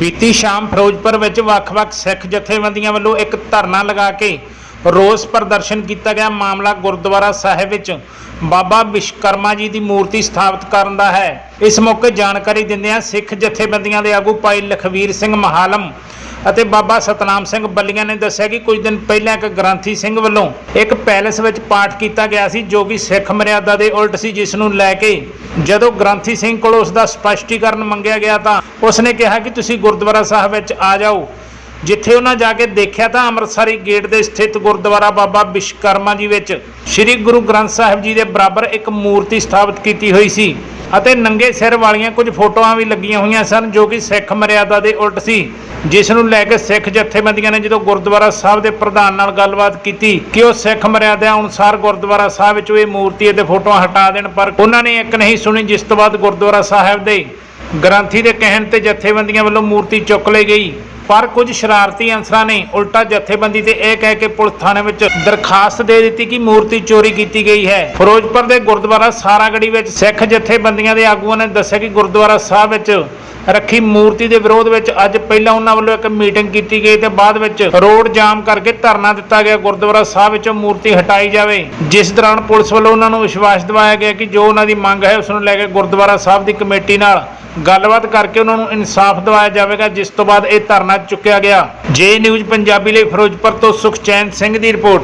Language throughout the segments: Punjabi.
बीती शाम फिरोजपुर विच ਵੱਖ-ਵੱਖ सिख जथेबंदियां ਵੱਲੋਂ एक धरना लगा के रोस प्रदर्शन किया गया। मामला गुरुद्वारा साहिब विच बाबा विश्वकर्मा जी की मूर्ति स्थापित करन दा है। इस मौके जानकारी दिंदियां सिख जथेबंदियां दे आगू भाई लखवीर सिंह महालम ਅਤੇ बाबा सतनाम सिंह बलिया ने दस्सिया कि कुछ दिन पहले एक ग्रंथी सिंह ਵੱਲੋਂ एक पैलेस ਵਿੱਚ पाठ किया गया सी जो कि सिख मर्यादा के उल्ट सी, जिस ਨੂੰ ਲੈ ਕੇ ਜਦੋਂ ग्रंथी सिंह ਕੋਲ ਉਸ ਦਾ ਸਪਸ਼ਟੀਕਰਨ ਮੰਗਿਆ ਗਿਆ ਤਾਂ ਉਸਨੇ ਕਿਹਾ कि ਤੁਸੀਂ ਗੁਰਦੁਆਰਾ ਸਾਹਿਬ ਵਿੱਚ ਆ ਜਾਓ। जिथे उन्हें जाके देखा तो अमृतसरी गेट के स्थित गुरुद्वारा बाबा विश्वकर्मा जी विच श्री गुरु ग्रंथ साहिब जी के बराबर एक मूर्ति स्थापित की हुई सी अते नंगे सिर वालियां कुछ फोटोआं भी लगियां हुई सन जो कि सिख मर्यादा के उल्ट सी, जिस नूं लैके सिख जथेबंदियां ने जो गुरुद्वारा साहब के प्रधान नाल गलबात की कि वह सिख मर्यादा अनुसार गुरुद्वारा साहब विच ये मूर्ति ते फोटोआं हटा देण, पर उन्होंने एक नहीं सुनी। जिस तो बाद गुरुद्वारा साहब के ग्रंथी के कहण ते जथेबंदियां वालों मूर्ति चुक ली गई, पर कुछ शरारती अंसरां ने उल्टा जथेबंदी ते यह कह के पुलिस थाने में दरखास्त दे दी कि मूर्ति चोरी की गई है। फिरोजपुर के गुरुद्वारा सारागढ़ी में सिख जथेबंदियां के आगुआं ने दस्सिया कि गुरुद्वारा साहब विच रखी मूर्ति के विरोध में अज पहला उन्होंने वालों एक मीटिंग की गई तो बाद में रोड जाम करके धरना दिता गया गुरुद्वारा साहब विचों मूर्ति हटाई जाए, जिस दौरान पुलिस वालों उन्होंने विश्वास दिवाया गया कि जो उन्होंने मंग है उसनूं लैके गुरुद्वारा साहब की कमेटी नाल गलबात करके उन्होंने इंसाफ दिवाया जाएगा। जिस तो बाद यह धरना चुकया गया। जे न्यूज़ पंजाबी लिए फिरोजपुर तो सुखचैन सिंह की रिपोर्ट।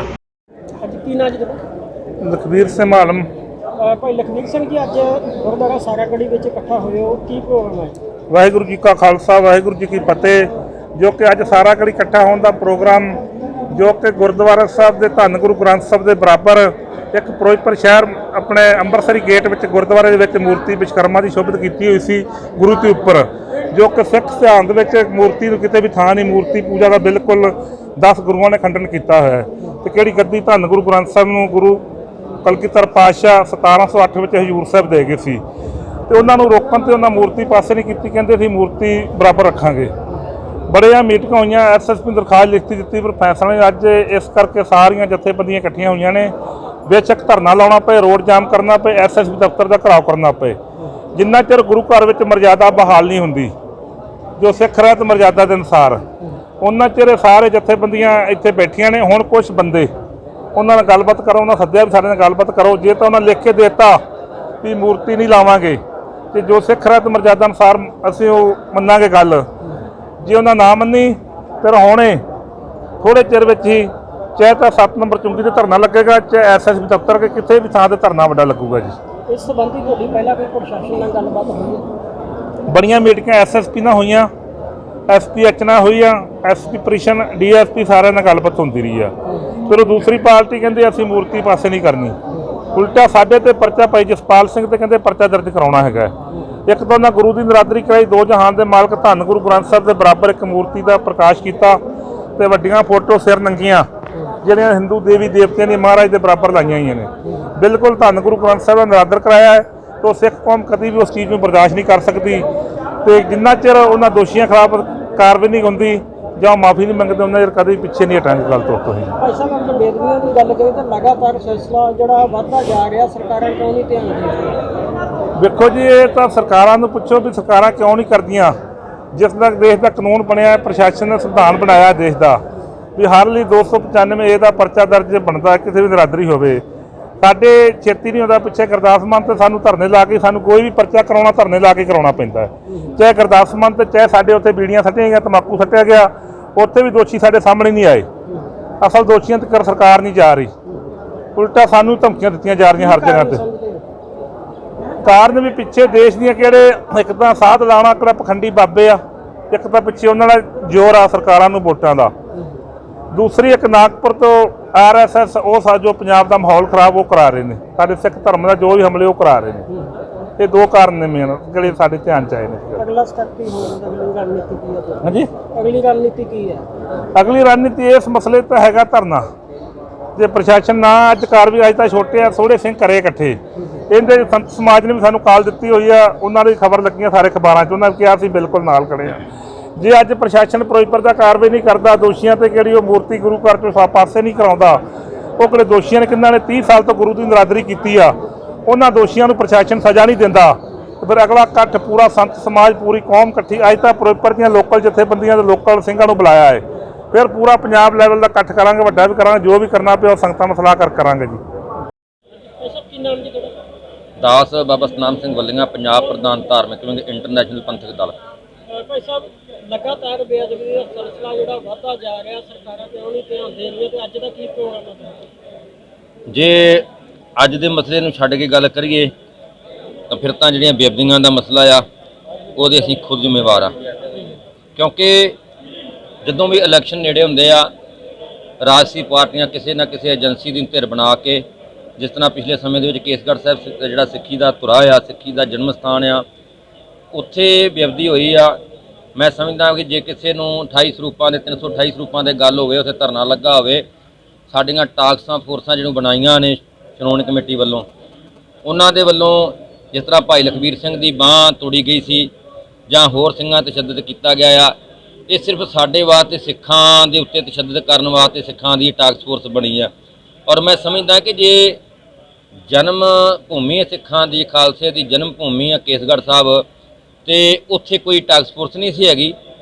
लखवीर सिंह मालम। भाई लखवीर सिंह जी, अज गुरुद्वारा सारागढ़ी में इकट्ठा हुए हो, की प्रोग्राम है? वाहिगुरू जी का खालसा वाहिगुरू जी की फतेह। जो कि अज सारागढ़ी इकट्ठा होने का प्रोग्राम जो कि गुरुद्वारा साहब के धन गुरु ग्रंथ साहब के बराबर एक फिरोजपुर शहर अपने अंबरसरी गेट में गुरुद्वारे के मूर्ति विश्वकर्मा की शोभित की हुई सी गुरु के उपर, जो कि सिख सिद्धांत मूर्ति कितने भी थां नहीं, मूर्ति पूजा का बिल्कुल 10 गुरुओं ने खंडन किया है। तो किहड़ी गद्दी धन गुरु ग्रंथ साहब नूं गुरु कलगीधर पातशाह 1708 में हजूर साहब दे गए सी, तो उन्होंने रोकण से उन्होंने मूर्ति पासे नहीं की, कहते सी मूर्ति बराबर रखांगे। बड़िया मीटिंगां हुई, SSP दरखास्त लिखती दी, पर फैसला नहीं। अज इस करके सारियां जथेबंदियां इकट्ठियां हुई ने, बेशक धरना लाना पे, रोड जाम करना पे, SSP दफ्तर का घिराव करना पे। जिन्ना चिर गुरु घर में मर्यादा बहाल नहीं होंदी जो सिख रहत मर्यादा के अनुसार, उन्ना चिर सारे जथेबंदियां इत्थे बैठियां ने। हुण कुछ बंदे उन्होंने गलबात करो, उन्होंने सद्या भी साडे नाल गलबात करो, जे तो उन्होंने लिख के देता भी मूर्ति नहीं लावांगे तो जो सिख रहत मर्यादा अनुसार असीं वो मन्नांगे गल। जे उन्होंने ना मनी फिर हुणे थोड़े चिर विच ही चाहे तो 7 नंबर चुंगी से धरना लगेगा, चाहे SSP दफ्तर के किसी भी थां ते धरना वड्डा लगूगा जी। इस संबंधी तुहाडी पहला कोई प्रशासन नाल गलबात हुई है? बड़ियां मीटिंगां SSP नाल होईयां, SPH नाल हुई, SP परिशन DSP सारे नाल गलबात होंदी रही है। फिर दूसरी पार्टी कहंदे असीं मूर्ति पासे नहीं करनी, उल्टा साडे ते परचा भाई जसपाल सिंह ते कहंदे परचा दर्ज कराउणा हैगा। एक तो उन्होंने गुरु की नरादरी कराई, 2 जहान के मालक धन गुरु ग्रंथ साहब के बराबर एक मूर्ति का प्रकाश किया, तो वड्डियां फोटो सिर नंगियां ਜਿਹੜੀਆਂ हिंदू देवी देवतियां ने महाराज के बराबर लाइया हुई ने, बिल्कुल धन गुरु ग्रंथ साहब का निरादर कराया है। तो सिख कौम कभी भी उस चीज़ में बर्दाश्त नहीं कर सकती, तो जिन्ना चिर उन्होंने दोषियों खिलाफ कार्रवाई नहीं होंदी ਜਾਂ माफ़ी नहीं मंगते उन्हें कभी पिछे नहीं हटांगे गल तो। भाई साहब, अगर बेदबियां की गल करें तो लगातार सिलसिला जिहड़ा वधदा जा रहा, सरकारां क्यों नहीं ध्यान दिंदियां? देखो जी, ये तो सरकारां नूं पुछो भी सरकारां क्यों नहीं करदियां। जिस तक देश का कानून बनया, प्रशासन ने संविधान बनाया देश का भी हर लिए 295 का परचा दर्ज बनता किसी भी निरादरी होवे, साडे छेती नहीं होता। पिछे गुरदास मान तो सानू धरने ला के सानू कोई भी परचा कराउणा धरने ला के कराउणा पैंदा है, चाहे गुरदास मान तो चाहे साडे उत्थे बीड़ियां सट्टियां गईयां, तंबाकू सट्टिया गया, उत्थे भी दोषी साडे सामने नहीं आए। असल दोषियों तक सरकार नहीं जा रही, उल्टा सानू धमकियां दित्तियां जा रही हर जगह पर। कारण भी पिछे देश दियां किहड़े एक तां साध लाउणा किहड़ा पखंडी बाबे आ, एक तां पिछे उन्हां दा जोर आ सरकारां नूं वोटां दा, दूसरी एक नागपुर तो RSS वो जो पंजाब का माहौल खराब वो करा रहे हैं, साढ़े सिख धर्म का जो भी हमले वो करा रहे हैं। ये 2 कारण ने मेन ਜਿਹੜੇ ਸਾਡੇ ਧਿਆਨ ਚ ਆਏ ਨੇ। अगला स्टेप की होगा? अगली रणनीति की है? हाँ जी, अगली रणनीति की है? अगली रणनीति इस मसले तो हैगा धरना। जे प्रशासन ना अज कार्रवाई अज तक छोटे आ थोड़े सिंह करे इकट्ठे, इहदे संत समाज ने भी सानू कॉल दी हुई है, उन्होंने खबर लगी सारे अखबारों च, उन्होंने कहा असीं बिल्कुल नाल खड़े आ। जे अज प्रशासन फिरोजपुर का कार्रवाई नहीं करता, दोषियों से कि मूर्ति गुरु घर चों पासे नहीं कराउंदा, वो किहड़े दोषियों ने किन्हां ने 30 साल तो गुरु की नरादरी की आ, उन्हां दोषियों नूं प्रशासन सज़ा नहीं दिंदा, ਫਿਰ ਅਗਲਾ ਇਕੱਠ ਪੂਰਾ ਸੰਤ ਸਮਾਜ ਪੂਰੀ ਕੌਮ ਇਕੱਠੀ। ਅੱਜ ਤਾਂ ਫਿਰੋਜ਼ਪੁਰ ਦੀਆਂ ਲੋਕਲ ਜਥੇਬੰਦੀਆਂ ਦੇ ਲੋਕਲ ਸਿੰਘਾਂ ਨੂੰ ਬੁਲਾਇਆ ਹੈ। ਫਿਰ ਪੂਰਾ ਪੰਜਾਬ ਲੈਵਲ ਦਾ ਇਕੱਠ ਕਰਾਂਗੇ, ਵੱਡਾ ਵੀ ਕਰਾਂਗੇ, ਜੋ ਵੀ ਕਰਨਾ ਪਿਆ ਉਹ ਸੰਗਤਾਂ ਨਾਲ ਸਲਾਹ ਕਰਾਂਗੇ ਜੀ। ਦਾਸ ਬਾਬਾ ਸਤਨਾਮ ਸਿੰਘ ਵੱਲੀਆਂ, ਪੰਜਾਬ ਪ੍ਰਧਾਨ ਧਾਰਮਿਕ ਵਿੰਗ ਇੰਟਰਨੈਸ਼ਨਲ ਪੰਥਕ ਦਲ। ਭਾਈ ਸਾਹਿਬ, ਲਗਾਤਾਰ ਬੇਅਦਬੀ ਦਾ ਸਿਲਸਿਲਾ ਜਿਹੜਾ ਵਧਦਾ ਜਾ ਰਿਹਾ, ਸਰਕਾਰਾਂ ਕਿਉਂ ਨਹੀਂ ਧਿਆਨ ਦੇ ਰਹੀਆਂ ਤੇ ਅੱਜ ਦਾ ਕੀ ਪ੍ਰੋਗਰਾਮ ਹੈ? ਜੇ ਅੱਜ ਦੇ ਮਸਲੇ ਨੂੰ ਛੱਡ ਕੇ ਗੱਲ ਕਰੀਏ ਤਾਂ ਫਿਰ ਤਾਂ ਜਿਹੜੀਆਂ ਬੇਅਦਬੀਆਂ ਦਾ ਮਸਲਾ ਆ ਉਹਦੇ ਅਸੀਂ ਖੁਦ ਜ਼ਿੰਮੇਵਾਰ ਆ, ਕਿਉਂਕਿ ਜਦੋਂ ਵੀ ਇਲੈਕਸ਼ਨ ਨੇੜੇ ਹੁੰਦੇ ਆ ਰਾਜਸੀ ਪਾਰਟੀਆਂ ਕਿਸੇ ਨਾ ਕਿਸੇ ਏਜੰਸੀ ਦੀ ਧਿਰ ਬਣਾ ਕੇ, ਜਿਸ ਤਰ੍ਹਾਂ ਪਿਛਲੇ ਸਮੇਂ ਦੇ ਵਿੱਚ ਕੇਸਗੜ੍ਹ ਸਾਹਿਬ ਜਿਹੜਾ ਸਿੱਖੀ ਦਾ ਧੁਰਾ ਆ, ਸਿੱਖੀ ਦਾ ਜਨਮ ਸਥਾਨ ਆ, ਉੱਥੇ ਬੇਅਦਬੀ ਹੋਈ ਆ। ਮੈਂ ਸਮਝਦਾ ਕਿ ਜੇ ਕਿਸੇ ਨੂੰ 28 ਸਰੂਪਾਂ ਦੇ 328 ਸਰੂਪਾਂ ਦੇ ਗੱਲ ਹੋਵੇ, ਉੱਥੇ ਧਰਨਾ ਲੱਗਾ ਹੋਵੇ, ਸਾਡੀਆਂ ਟਾਸਕਾਂ ਫੋਰਸਾਂ ਜਿਹਨੂੰ ਬਣਾਈਆਂ ਨੇ ਸ਼੍ਰੋਮਣੀ ਕਮੇਟੀ ਵੱਲੋਂ, ਉਹਨਾਂ ਦੇ ਵੱਲੋਂ ਜਿਸ ਤਰ੍ਹਾਂ ਭਾਈ ਲਖਬੀਰ ਸਿੰਘ ਦੀ ਬਾਂਹ ਤੋੜੀ ਗਈ ਸੀ ਜਾਂ ਹੋਰ ਸਿੰਘਾਂ ਤਸ਼ੱਦਦ ਕੀਤਾ ਗਿਆ ਆ, ਇਹ ਸਿਰਫ ਸਾਡੇ ਵਾਸਤੇ ਸਿੱਖਾਂ ਦੇ ਉੱਤੇ ਤਸ਼ੱਦਦ ਕਰਨ ਵਾਸਤੇ ਸਿੱਖਾਂ ਦੀ ਟਾਸਕ ਫੋਰਸ ਬਣੀ ਆ। ਔਰ ਮੈਂ ਸਮਝਦਾ ਕਿ ਜੇ ਜਨਮ ਭੂਮੀ ਸਿੱਖਾਂ ਦੀ, ਖਾਲਸੇ ਦੀ ਜਨਮ ਭੂਮੀ ਆ ਕੇਸਗੜ੍ਹ ਸਾਹਿਬ, ਤੇ ਉੱਥੇ ਕੋਈ ਟਾਸਕ ਫੋਰਸ ਨਹੀਂ ਸੀ ਹੈਗੀ।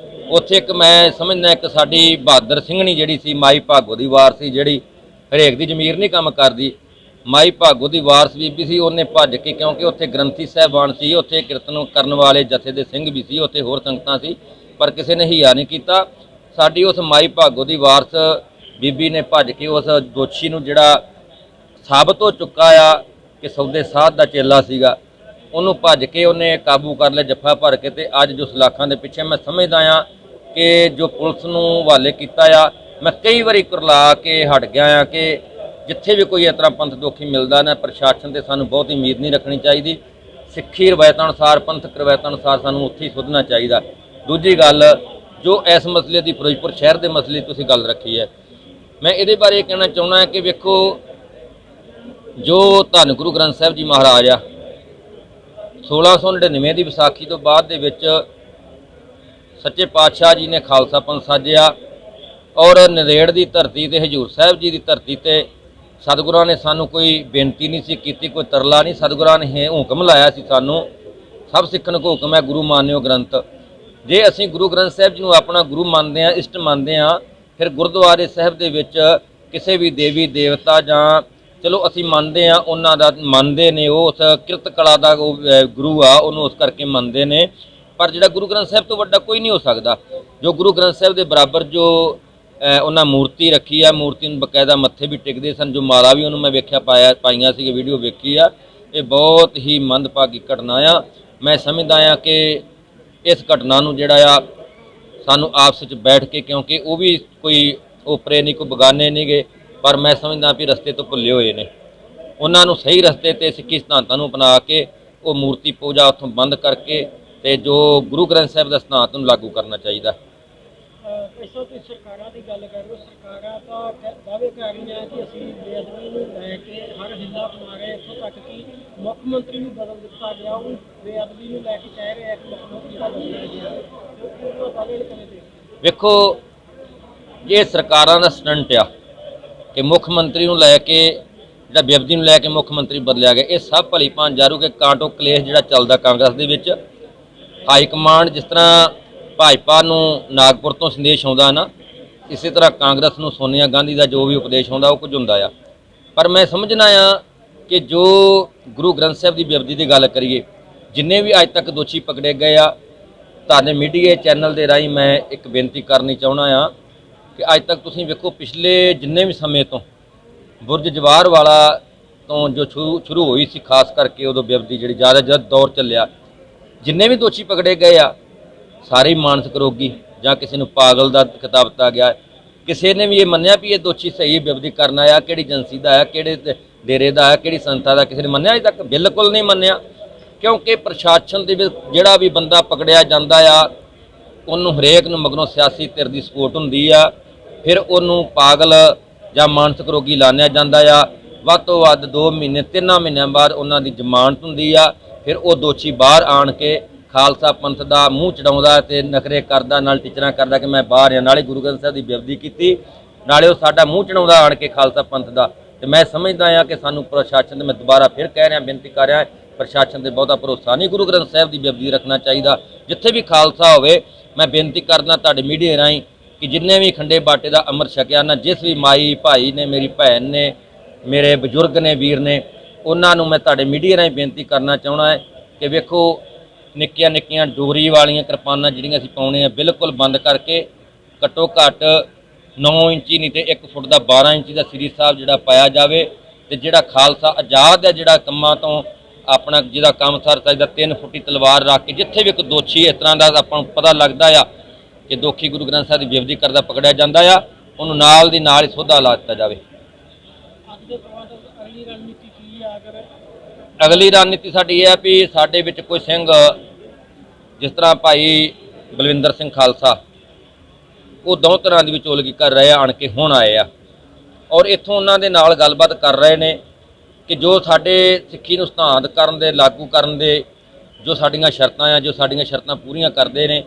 ਉੱਥੇ ਇੱਕ ਮੈਂ ਸਮਝਦਾ ਇੱਕ ਸਾਡੀ ਬਹਾਦਰ ਸਿੰਘਣੀ ਜਿਹੜੀ ਸੀ, ਮਾਈ ਭਾਗੋ ਦੀ ਵਾਰ ਸੀ, ਜਿਹੜੀ ਹਰੇਕ ਦੀ ਜ਼ਮੀਰ ਨਹੀਂ ਕੰਮ ਕਰਦੀ, ਮਾਈ ਭਾਗੋ ਦੀ ਵਾਰਸ ਬੀਬੀ ਸੀ, ਉਹਨੇ ਭੱਜ ਕੇ, ਕਿਉਂਕਿ ਉੱਥੇ ਗ੍ਰੰਥੀ ਸਾਹਿਬਾਨ ਸੀ, ਉੱਥੇ ਕੀਰਤਨ ਕਰਨ ਵਾਲੇ ਜਥੇ ਦੇ ਸਿੰਘ ਵੀ ਸੀ, ਉੱਥੇ ਹੋਰ ਸੰਗਤਾਂ ਸੀ, ਪਰ ਕਿਸੇ ਨੇ ਹਿਆ ਨਹੀਂ ਕੀਤਾ। ਸਾਡੀ ਉਸ ਮਾਈ ਭਾਗੋ ਦੀ ਵਾਰਸ ਬੀਬੀ ਨੇ ਭੱਜ ਕੇ ਉਸ ਦੋਸ਼ੀ ਨੂੰ, ਜਿਹੜਾ ਸਾਬਤ ਹੋ ਚੁੱਕਾ ਆ ਕਿ ਸੌਦੇ ਸਾਧ ਦਾ ਚੇਲਾ ਸੀਗਾ, ਉਹਨੂੰ ਭੱਜ ਕੇ ਉਹਨੇ ਕਾਬੂ ਕਰ ਲਿਆ ਜੱਫਾ ਭਰ ਕੇ। ਤੇ ਅੱਜ ਜੋ ਸਲਾਖਾਂ ਦੇ ਪਿੱਛੇ ਮੈਂ ਸਮਝਦਾ ਆ ਕਿ ਜੋ ਪੁਲਿਸ ਨੂੰ ਹਵਾਲੇ ਕੀਤਾ ਆ, ਮੈਂ ਕਈ ਵਾਰੀ ਕੁਰਲਾ ਕੇ ਹਟ ਗਿਆ ਆ ਕਿ ਜਿੱਥੇ ਵੀ ਕੋਈ ਇਸ ਤਰ੍ਹਾਂ ਪੰਥ ਦੋਖੀ ਮਿਲਦਾ ਨਾ, ਪ੍ਰਸ਼ਾਸਨ ਤੇ ਸਾਨੂੰ ਬਹੁਤੀ ਉਮੀਦ ਨਹੀਂ ਰੱਖਣੀ ਚਾਹੀਦੀ। ਸਿੱਖੀ ਰਵਾਇਤਾਂ ਅਨੁਸਾਰ, ਪੰਥਕ ਰਵਾਇਤਾਂ ਅਨੁਸਾਰ ਸਾਨੂੰ ਉੱਥੇ ਹੀ ਸੁਧਰਨਾ ਚਾਹੀਦਾ। ਦੂਜੀ ਗੱਲ, ਜੋ ਇਸ ਮਸਲੇ ਦੀ ਫਿਰੋਜ਼ਪੁਰ ਸ਼ਹਿਰ ਦੇ ਮਸਲੇ ਦੀ ਤੁਸੀਂ ਗੱਲ ਰੱਖੀ ਹੈ, ਮੈਂ ਇਹਦੇ ਬਾਰੇ ਇਹ ਕਹਿਣਾ ਚਾਹੁੰਦਾ ਹਾਂ ਕਿ ਵੇਖੋ, ਜੋ ਧੰਨ ਗੁਰੂ ਗ੍ਰੰਥ ਸਾਹਿਬ ਜੀ ਮਹਾਰਾਜ ਆ, 1699 ਦੀ ਵਿਸਾਖੀ ਤੋਂ ਬਾਅਦ ਦੇ ਵਿੱਚ ਸੱਚੇ ਪਾਤਸ਼ਾਹ ਜੀ ਨੇ ਖਾਲਸਾ ਪੰਥ ਸਾਜਿਆ, ਔਰ ਨੰਦੇੜ ਦੀ ਧਰਤੀ ਤੇ ਹਜ਼ੂਰ ਸਾਹਿਬ ਜੀ ਦੀ ਧਰਤੀ ਤੇ ਸਤਿਗੁਰਾਂ ਨੇ ਸਾਨੂੰ ਕੋਈ ਬੇਨਤੀ ਨਹੀਂ ਸੀ ਕੀਤੀ, ਕੋਈ ਤਰਲਾ ਨਹੀਂ, ਸਤਿਗੁਰਾਂ ਨੇ ਹੁਕਮ ਲਾਇਆ ਸੀ ਸਾਨੂੰ, ਸਭ ਸਿੱਖਣ ਕੋ ਹੁਕਮ ਹੈ ਗੁਰੂ ਮਾਨਿਓ ਗ੍ਰੰਥ। ਜੇ ਅਸੀਂ ਗੁਰੂ ਗ੍ਰੰਥ ਸਾਹਿਬ ਜੀ ਨੂੰ ਆਪਣਾ ਗੁਰੂ ਮੰਨਦੇ ਹਾਂ, ਇਸ਼ਟ ਮੰਨਦੇ ਹਾਂ, ਫਿਰ ਗੁਰਦੁਆਰੇ ਸਾਹਿਬ ਦੇ ਵਿੱਚ ਕਿਸੇ ਵੀ ਦੇਵੀ ਦੇਵਤਾ ਜਾਂ ਚਲੋ ਅਸੀਂ ਮੰਨਦੇ ਹਾਂ, ਉਹਨਾਂ ਦਾ ਮੰਨਦੇ ਨੇ, ਉਹ ਉਸ ਕਿਰਤ ਕਲਾ ਦਾ ਉਹ ਗੁਰੂ ਆ, ਉਹਨੂੰ ਉਸ ਕਰਕੇ ਮੰਨਦੇ ਨੇ। ਪਰ ਜਿਹੜਾ ਗੁਰੂ ਗ੍ਰੰਥ ਸਾਹਿਬ ਤੋਂ ਵੱਡਾ ਕੋਈ ਨਹੀਂ ਹੋ ਸਕਦਾ। ਜੋ ਗੁਰੂ ਗ੍ਰੰਥ ਸਾਹਿਬ ਦੇ ਬਰਾਬਰ ਜੋ ਉਹਨਾਂ ਮੂਰਤੀ ਰੱਖੀ ਆ, ਮੂਰਤੀ ਨੂੰ ਬਕਾਇਦਾ ਮੱਥੇ ਵੀ ਟਿਕਦੇ ਸਨ, ਜੋ ਮਾਲਾ ਵੀ ਉਹਨੂੰ ਮੈਂ ਵੇਖਿਆ ਪਾਈਆਂ ਸੀ, ਵੀਡੀਓ ਵੇਖੀ ਆ। ਇਹ ਬਹੁਤ ਹੀ ਮੰਦਭਾਗੀ ਘਟਨਾ ਆ। ਮੈਂ ਸਮਝਦਾ ਆ ਕਿ ਇਸ ਘਟਨਾ ਨੂੰ ਜਿਹੜਾ ਆ ਸਾਨੂੰ ਆਪਸ ਵਿੱਚ ਬੈਠ ਕੇ, ਕਿਉਂਕਿ ਉਹ ਵੀ ਕੋਈ ਓਪਰੇ ਨਹੀਂ, ਕੋਈ ਬਗਾਨੇ ਨਹੀਂ ਗਏ, ਪਰ ਮੈਂ ਸਮਝਦਾ ਵੀ ਰਸਤੇ ਤੋਂ ਭੁੱਲੇ ਹੋਏ ਨੇ। ਉਹਨਾਂ ਨੂੰ ਸਹੀ ਰਸਤੇ ਤੇ ਸਿੱਖੀ ਸਿਧਾਂਤਾਂ ਨੂੰ ਅਪਣਾ ਕੇ ਉਹ ਮੂਰਤੀ ਪੂਜਾ ਉੱਥੋਂ ਬੰਦ ਕਰਕੇ ਤੇ ਜੋ ਗੁਰੂ ਗ੍ਰੰਥ ਸਾਹਿਬ ਦਾ ਸਿਧਾਂਤ ਨੂੰ ਲਾਗੂ ਕਰਨਾ ਚਾਹੀਦਾ। ਪੈਸਾ ਤੇ ਸਰਕਾਰਾਂ ਦੀ ਗੱਲ ਕਰ ਰਹੇ, ਸਰਕਾਰਾਂ ਤਾਂ ਦਾਅਵੇ ਕਰ ਰਹੀਆਂ ਕਿ ਅਸੀਂ ਬੇਅਦਬੀ ਨੂੰ ਲੈ ਕੇ ਹਰ ਹਿੱਲਾ ਬਣਾ ਰਹੇ, ਇੱਥੋਂ ਤੱਕ ਕਿ ਮੁੱਖ ਮੰਤਰੀ ਨੂੰ ਬਦਲ ਦਿੱਤਾ ਗਿਆ, ਉਹ ਬੇਅਦਬੀ ਨੂੰ ਲੈ ਕੇ ਕਹਿ ਰਿਹਾ ਕਿ ਮੁੱਖ ਮੰਤਰੀ ਦਾ ਬਦਲਿਆ ਗਿਆ। ਵੇਖੋ, ਇਹ ਸਰਕਾਰਾਂ ਦਾ ਸਟੰਟ ਆ ਕਿ ਮੁੱਖ ਮੰਤਰੀ ਨੂੰ ਲੈ ਕੇ, ਜਿਹੜਾ ਬੇਅਦਬੀ ਨੂੰ ਲੈ ਕੇ ਮੁੱਖ ਮੰਤਰੀ ਬਦਲਿਆ ਗਿਆ। ਇਹ ਸਭ ਭਲੀ ਭਾਂਤ ਜਾਰੂ ਕਿ ਕਾਂਟੋ ਕਲੇਸ਼ ਜਿਹੜਾ ਚੱਲਦਾ ਕਾਂਗਰਸ ਦੇ ਵਿੱਚ, ਹਾਈ ਕਮਾਂਡ ਜਿਸ ਤਰ੍ਹਾਂ ਭਾਜਪਾ ਨੂੰ ਨਾਗਪੁਰ ਤੋਂ ਸੰਦੇਸ਼ ਆਉਂਦਾ ਨਾ, ਇਸੇ ਤਰ੍ਹਾਂ ਕਾਂਗਰਸ ਨੂੰ ਸੋਨੀਆ ਗਾਂਧੀ ਦਾ ਜੋ ਵੀ ਉਪਦੇਸ਼ ਆਉਂਦਾ ਉਹ ਕੁਝ ਹੁੰਦਾ ਆ। ਪਰ ਮੈਂ ਸਮਝਣਾ ਆ ਕਿ ਜੋ ਗੁਰੂ ਗ੍ਰੰਥ ਸਾਹਿਬ ਦੀ ਬੇਅਦਬੀ ਦੀ ਗੱਲ ਕਰੀਏ, ਜਿੰਨੇ ਵੀ ਅੱਜ ਤੱਕ ਦੋਸ਼ੀ ਪਕੜੇ ਗਏ ਆ, ਤੁਹਾਡੇ ਮੀਡੀਆ ਚੈਨਲ ਦੇ ਰਾਹੀਂ ਮੈਂ ਇੱਕ ਬੇਨਤੀ ਕਰਨੀ ਚਾਹੁੰਦਾ ਆ ਕਿ ਅੱਜ ਤੱਕ ਤੁਸੀਂ ਵੇਖੋ, ਪਿਛਲੇ ਜਿੰਨੇ ਵੀ ਸਮੇਂ ਤੋਂ ਬੁਰਜ ਜਵਾਹਰ ਵਾਲਾ ਤੋਂ ਜੋ ਸ਼ੁਰੂ ਹੋਈ ਸੀ, ਖਾਸ ਕਰਕੇ ਉਦੋਂ ਬੇਅਦਬੀ ਜਿਹੜੀ ਜ਼ਿਆਦਾ ਜਦ ਦੌਰ ਚੱਲਿਆ, ਜਿੰਨੇ ਵੀ ਦੋਸ਼ੀ ਪਕੜੇ ਗਏ ਆ, ਸਾਰੇ ਮਾਨਸਿਕ ਰੋਗੀ ਜਾਂ ਕਿਸੇ ਨੂੰ ਪਾਗਲ ਦਾ ਖਿਤਾਬ ਦਿੱਤਾ ਗਿਆ। ਕਿਸੇ ਨੇ ਵੀ ਇਹ ਮੰਨਿਆ ਵੀ ਇਹ ਦੋਸ਼ੀ ਸਹੀ ਬੇਅਦਬੀ ਕਰਨ ਆਇਆ, ਕਿਹੜੀ ਏਜੰਸੀ ਦਾ ਆ, ਕਿਹੜੇ ਡੇਰੇ ਦਾ ਆ, ਕਿਹੜੀ ਸੰਸਥਾ ਦਾ, ਕਿਸੇ ਨੇ ਮੰਨਿਆ? ਅਜੇ ਤੱਕ ਬਿਲਕੁਲ ਨਹੀਂ ਮੰਨਿਆ। ਕਿਉਂਕਿ ਪ੍ਰਸ਼ਾਸਨ ਦੇ ਵਿੱਚ ਜਿਹੜਾ ਵੀ ਬੰਦਾ ਪਕੜਿਆ ਜਾਂਦਾ ਆ, ਉਹਨੂੰ ਹਰੇਕ ਨੂੰ ਮਗਰੋਂ ਸਿਆਸੀ ਧਿਰ ਦੀ ਸਪੋਰਟ ਹੁੰਦੀ ਆ, ਫਿਰ ਉਹਨੂੰ ਪਾਗਲ ਜਾਂ ਮਾਨਸਿਕ ਰੋਗੀ ਐਲਾਨਿਆ ਜਾਂਦਾ ਆ। ਵੱਧ ਤੋਂ ਵੱਧ 2 ਮਹੀਨੇ 3 ਮਹੀਨਿਆਂ ਬਾਅਦ ਉਹਨਾਂ ਦੀ ਜ਼ਮਾਨਤ ਹੁੰਦੀ ਆ। ਫਿਰ ਉਹ ਦੋਸ਼ੀ ਬਾਹਰ ਆਣ ਕੇ ਖਾਲਸਾ ਪੰਥ ਦਾ ਮੂੰਹ ਚੜਾਉਂਦਾ ਤੇ ਨਖਰੇ ਕਰਦਾ, ਨਾਲ ਟੀਚਰਾਂ ਕਰਦਾ ਕਿ ਮੈਂ ਬਾਹਰ ਆ, ਨਾਲੇ ਗੁਰੂ ਗ੍ਰੰਥ ਸਾਹਿਬ ਦੀ ਬੇਅਦਬੀ ਕੀਤੀ, ਨਾਲੇ ਉਹ ਸਾਡਾ ਮੂੰਹ ਚੜਾਉਂਦਾ ਆਣ ਕੇ ਖਾਲਸਾ ਪੰਥ ਦਾ। ਤੇ ਮੈਂ ਸਮਝਦਾ ਹਾਂ ਕਿ ਸਾਨੂੰ ਪ੍ਰਸ਼ਾਸਨ ਦੇ, ਮੈਂ ਦੁਬਾਰਾ ਫਿਰ ਕਹਿ ਰਿਹਾ, ਬੇਨਤੀ ਕਰ ਰਿਹਾ, ਪ੍ਰਸ਼ਾਸਨ ਤੇ ਬਹੁਤਾ ਭਰੋਸਾ ਨਹੀਂ, ਗੁਰੂ ਗ੍ਰੰਥ ਸਾਹਿਬ ਦੀ ਬੇਅਦਬੀ ਰੱਖਣਾ ਚਾਹੀਦਾ। ਜਿੱਥੇ ਵੀ ਖਾਲਸਾ ਹੋਵੇ, ਮੈਂ ਬੇਨਤੀ ਕਰਦਾ ਤੁਹਾਡੇ ਮੀਡੀਆ ਰਾਹੀਂ ਕਿ ਜਿੰਨੇ ਵੀ ਖੰਡੇ ਬਾਟੇ ਦਾ ਅੰਮ੍ਰਿਤ ਛਕਿਆ ਨਾ, ਜਿਸ ਵੀ ਮਾਈ ਭਾਈ ਨੇ, ਮੇਰੀ ਭੈਣ ਨੇ, ਮੇਰੇ ਬਜ਼ੁਰਗ ਨੇ, ਵੀਰ ਨੇ, ਉਹਨਾਂ ਨੂੰ ਮੈਂ ਤੁਹਾਡੇ ਮੀਡੀਆ ਰਾਹੀਂ ਬੇਨਤੀ ਕਰਨਾ ਚਾਹੁੰਦਾ ਹੈ ਕਿ ਵੇਖੋ, ਨਿੱਕੀਆਂ ਨਿੱਕੀਆਂ ਡੋਰੀ ਵਾਲੀਆਂ ਕਿਰਪਾਨਾਂ ਜਿਹੜੀਆਂ ਅਸੀਂ ਪਾਉਣੇ ਆ, ਬਿਲਕੁਲ ਬੰਦ ਕਰਕੇ ਘੱਟੋ ਘੱਟ 9 ਇੰਚੀ ਨਹੀਂ ਤੇ 1 ਫੁੱਟ ਦਾ 12 ਇੰਚੀ ਦਾ ਸ੍ਰੀ ਸਾਹਿਬ ਜਿਹੜਾ ਪਾਇਆ ਜਾਵੇ। ਤੇ ਜਿਹੜਾ ਖਾਲਸਾ ਆਜ਼ਾਦ ਹੈ, ਜਿਹੜਾ ਕੰਮਾਂ ਤੋਂ ਆਪਣਾ ਜਿਹਦਾ ਕੰਮ ਸਰ ਚਾਹੀਦਾ, 3 ਫੁੱਟੀ ਤਲਵਾਰ ਰੱਖ ਕੇ ਜਿੱਥੇ ਵੀ ਇੱਕ ਦੋਸ਼ੀ ਇਸ ਤਰ੍ਹਾਂ ਦਾ ਆਪਾਂ ਨੂੰ ਪਤਾ ਲੱਗਦਾ ਆ ਕਿ ਦੋਖੀ ਗੁਰੂ ਗ੍ਰੰਥ ਸਾਹਿਬ ਦੀ ਬੇਅਦਬੀ ਕਰਦਾ ਪਕੜਿਆ ਜਾਂਦਾ ਆ, ਉਹਨੂੰ ਨਾਲ ਦੀ ਨਾਲ ਹੀ ਸੋਧਾ ਲਾ ਦਿੱਤਾ ਜਾਵੇ। ਅੱਜ ਦੇ ਪਰਿਵਾਰ ਦੀ ਅਗਲੀ ਰਣਨੀਤੀ ਕੀ ਹੈ? ਅਗਲੀ ਰਣਨੀਤੀ ਸਾਡੀ ਇਹ ਹੈ ਵੀ ਸਾਡੇ ਵਿੱਚ ਕੋਈ ਸਿੰਘ, ਜਿਸ ਤਰ੍ਹਾਂ ਭਾਈ ਬਲਵਿੰਦਰ ਸਿੰਘ ਖਾਲਸਾ, ਉਹ ਦੋ ਤਰ੍ਹਾਂ ਦੀ ਵਿਚੋਲਗੀ ਕਰ ਰਹੇ ਆ, ਆਣ ਕੇ ਹੁਣ ਆਏ ਆ ਔਰ ਇੱਥੋਂ ਉਹਨਾਂ ਦੇ ਨਾਲ ਗੱਲਬਾਤ ਕਰ ਰਹੇ ਨੇ ਕਿ ਜੋ ਸਾਡੇ ਸਿੱਖੀ ਨੂੰ ਸਿਧਾਂਤ ਕਰਨ ਦੇ, ਲਾਗੂ ਕਰਨ ਦੇ ਜੋ ਸਾਡੀਆਂ ਸ਼ਰਤਾਂ ਆ, ਜੋ ਸਾਡੀਆਂ ਸ਼ਰਤਾਂ ਪੂਰੀਆਂ ਕਰਦੇ ਨੇ,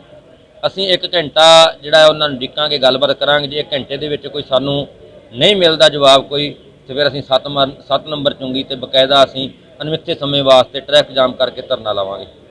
ਅਸੀਂ 1 ਘੰਟਾ ਜਿਹੜਾ ਉਹਨਾਂ ਨੂੰ ਡਿੱਕਾਂਗੇ, ਗੱਲਬਾਤ ਕਰਾਂਗੇ। ਜੇ 1 ਘੰਟੇ ਦੇ ਵਿੱਚ ਕੋਈ ਸਾਨੂੰ ਨਹੀਂ ਮਿਲਦਾ ਜਵਾਬ ਕੋਈ, ਤੇ ਫਿਰ ਅਸੀਂ 7 ਨੰਬਰ ਚੁੰਗੀ ਤੇ ਬਕਾਇਦਾ ਅਸੀਂ ਅਣਮਿੱਥੇ ਸਮੇਂ ਵਾਸਤੇ ਟ੍ਰੈਫਿਕ ਜਾਮ ਕਰਕੇ ਧਰਨਾ ਲਾਵਾਂਗੇ।